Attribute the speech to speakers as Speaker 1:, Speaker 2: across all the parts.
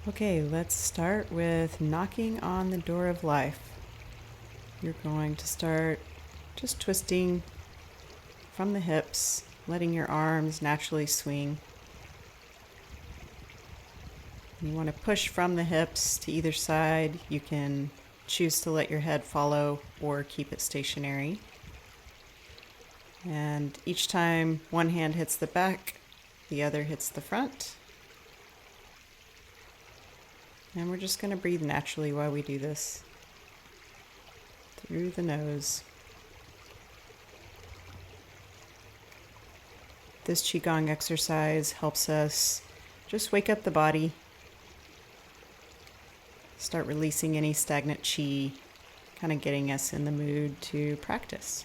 Speaker 1: Okay, let's start with knocking on the door of life. You're going to start just twisting from the hips, letting your arms naturally swing. You want to push from the hips to either side. You can choose to let your head follow or keep it stationary. And each time one hand hits the back, the other hits the front. And we're just going to breathe naturally while we do this. Through the nose. This Qigong exercise helps us just wake up the body, start releasing any stagnant qi, kind of getting us in the mood to practice.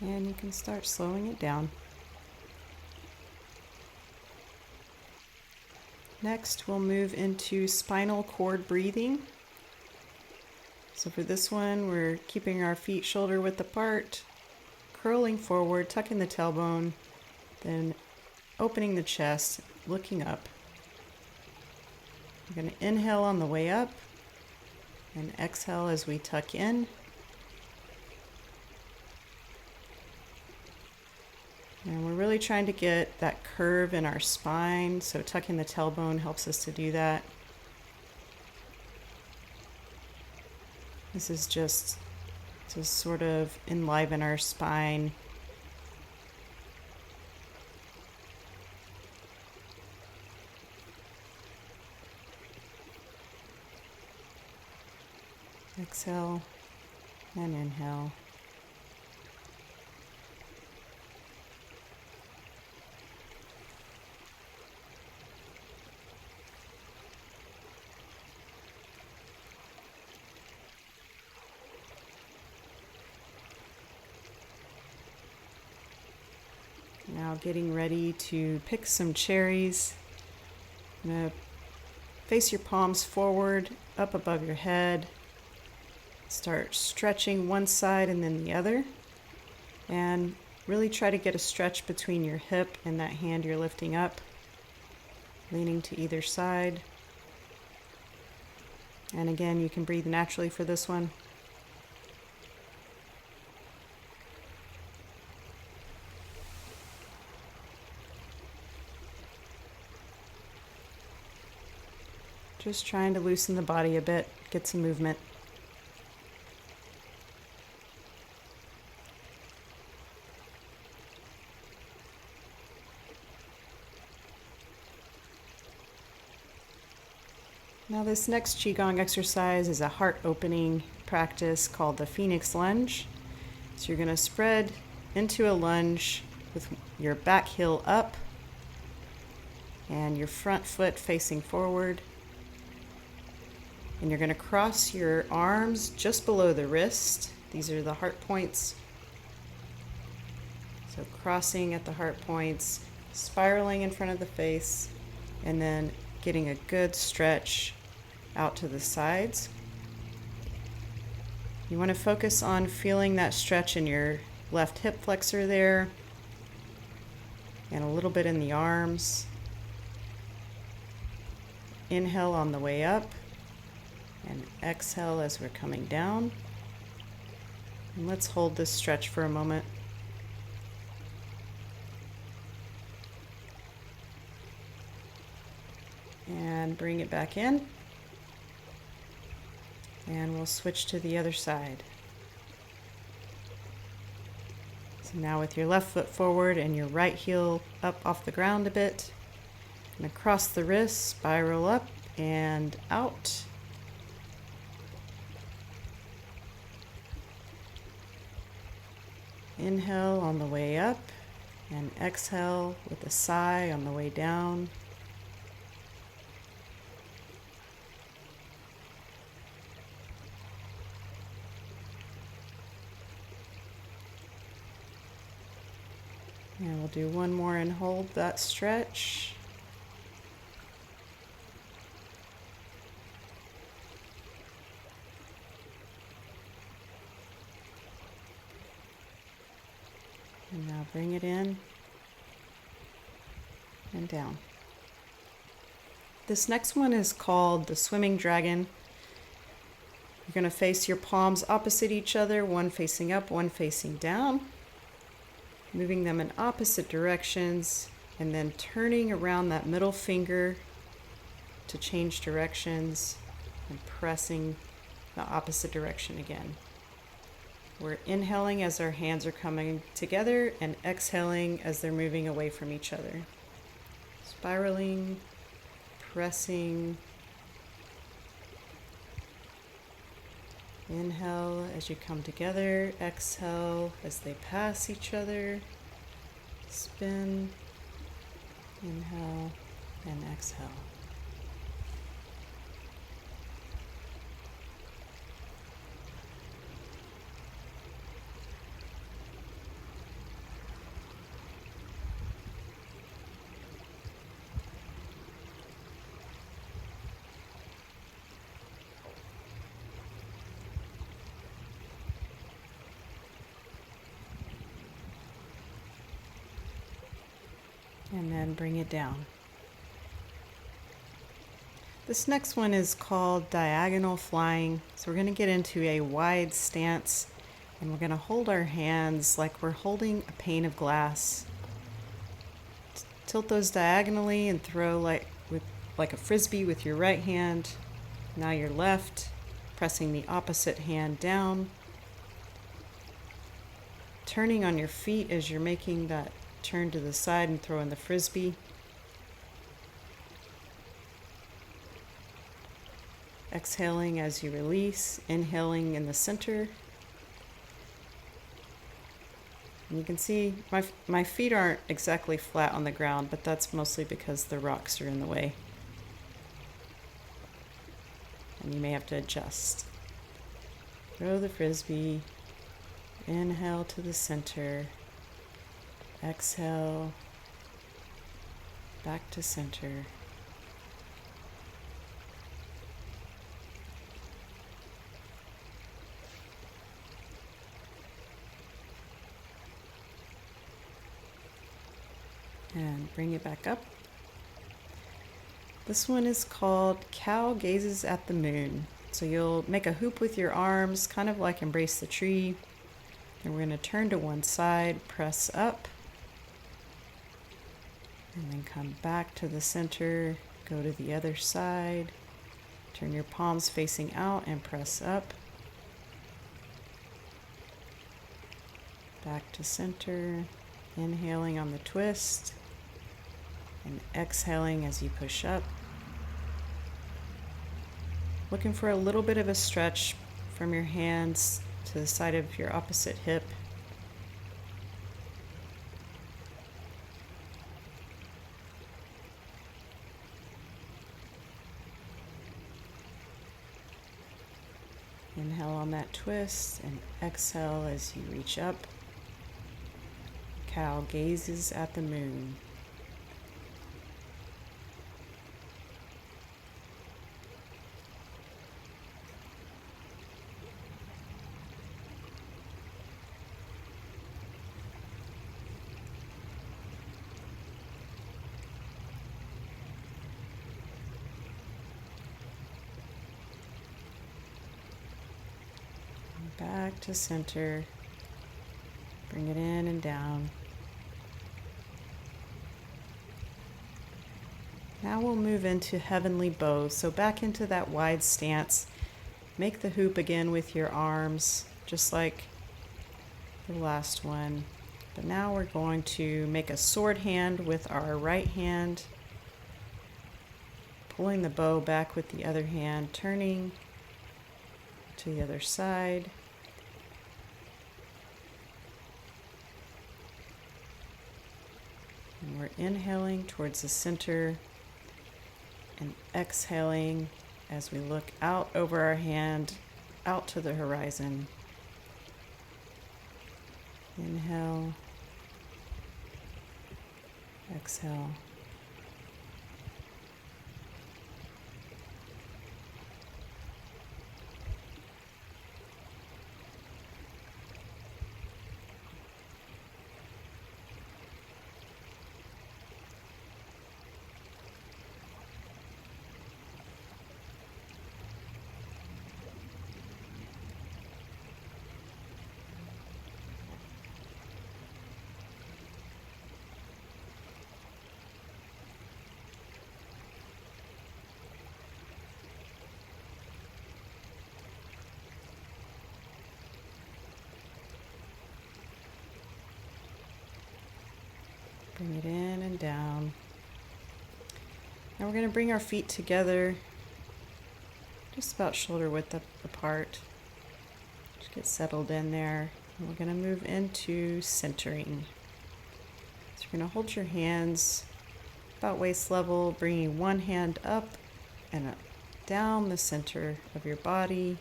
Speaker 1: And you can start slowing it down. Next, we'll move into spinal cord breathing. So for this one, we're keeping our feet shoulder width apart, curling forward, tucking the tailbone, then opening the chest, looking up. We're going to inhale on the way up and exhale as we tuck in. And we're really trying to get that curve in our spine, so tucking the tailbone helps us to do that. This is just to sort of enliven our spine. Exhale and inhale. Now getting ready to pick some cherries. I'm going to face your palms forward, up above your head. Start stretching one side and then the other. And really try to get a stretch between your hip and that hand you're lifting up. Leaning to either side. And again, you can breathe naturally for this one. Just trying to loosen the body a bit, get some movement. Now this next Qigong exercise is a heart opening practice called the Phoenix Lunge. So you're going to spread into a lunge with your back heel up and your front foot facing forward. And you're going to cross your arms just below the wrist. These are the heart points. So crossing at the heart points, spiraling in front of the face, and then getting a good stretch out to the sides. You want to focus on feeling that stretch in your left hip flexor there, and a little bit in the arms. Inhale on the way up. And exhale as we're coming down. And let's hold this stretch for a moment. And bring it back in. And we'll switch to the other side. So now with your left foot forward and your right heel up off the ground a bit. And across the wrist, spiral up and out. Inhale on the way up and exhale with a sigh on the way down. And we'll do one more and hold that stretch. Now bring it in and down. This next one is called the swimming dragon. You're going to face your palms opposite each other, one facing up, one facing down, moving them in opposite directions, and then turning around that middle finger to change directions and pressing the opposite direction again. We're inhaling as our hands are coming together and exhaling as they're moving away from each other. Spiraling, pressing. Inhale as you come together, exhale as they pass each other. Spin, inhale, and exhale. And then bring it down. This next one is called diagonal flying. So we're going to get into a wide stance, and we're going to hold our hands like we're holding a pane of glass. Tilt those diagonally and throw like a frisbee with your right hand. Now your left, pressing the opposite hand down. Turning on your feet as you're making that turn to the side and throw in the frisbee. Exhaling as you release, inhaling in the center. And you can see my feet aren't exactly flat on the ground, but that's mostly because the rocks are in the way. And you may have to adjust. Throw the frisbee, inhale to the center. Exhale, back to center. And bring it back up. This one is called Cow Gazes at the Moon. So you'll make a hoop with your arms, kind of like Embrace the Tree. And we're going to turn to one side, press up. And then come back to the center, go to the other side, turn your palms facing out and press up. Back to center, inhaling on the twist, and exhaling as you push up. Looking for a little bit of a stretch from your hands to the side of your opposite hip. Inhale on that twist and exhale as you reach up. Cow gazes at the moon. Back to center. Bring it in and down. Now we'll move into heavenly bow. So back into that wide stance. Make the hoop again with your arms, just like the last one. But now we're going to make a sword hand with our right hand. Pulling the bow back with the other hand, turning to the other side. And we're inhaling towards the center and exhaling as we look out over our hand, out to the horizon. Inhale, exhale. Bring it in and down. Now we're going to bring our feet together, just about shoulder width apart. Just get settled in there. And we're going to move into centering. So you're going to hold your hands about waist level, bringing one hand up and up, down the center of your body,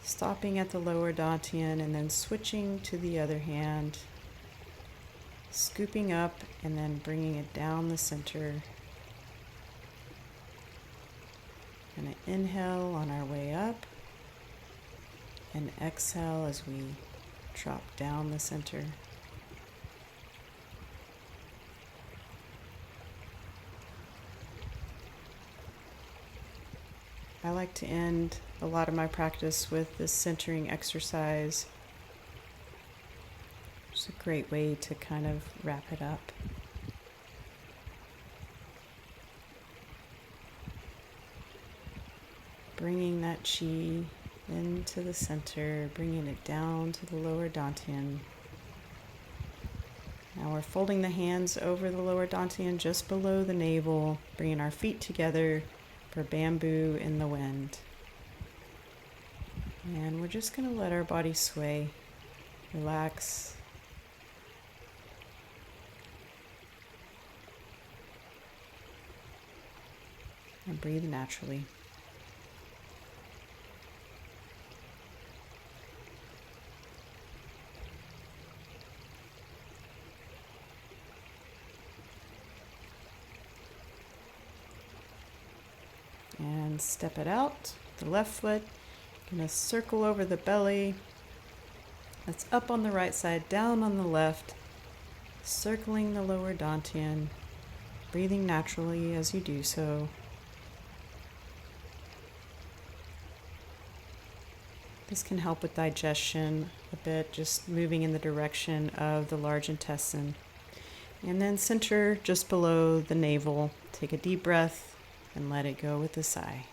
Speaker 1: stopping at the lower dantian and then switching to the other hand, scooping up and then bringing it down the center. Going to inhale on our way up and exhale as we drop down the center. I like to end a lot of my practice with this centering exercise. It's a great way to kind of wrap it up. Bringing that chi into the center, bringing it down to the lower dantian. Now we're folding the hands over the lower dantian just below the navel, bringing our feet together for bamboo in the wind. And we're just going to let our body sway, relax. And breathe naturally. And step it out, the left foot, gonna circle over the belly. That's up on the right side, down on the left, circling the lower dantian, breathing naturally as you do so. This can help with digestion a bit, just moving in the direction of the large intestine. And then center just below the navel. Take a deep breath and let it go with a sigh.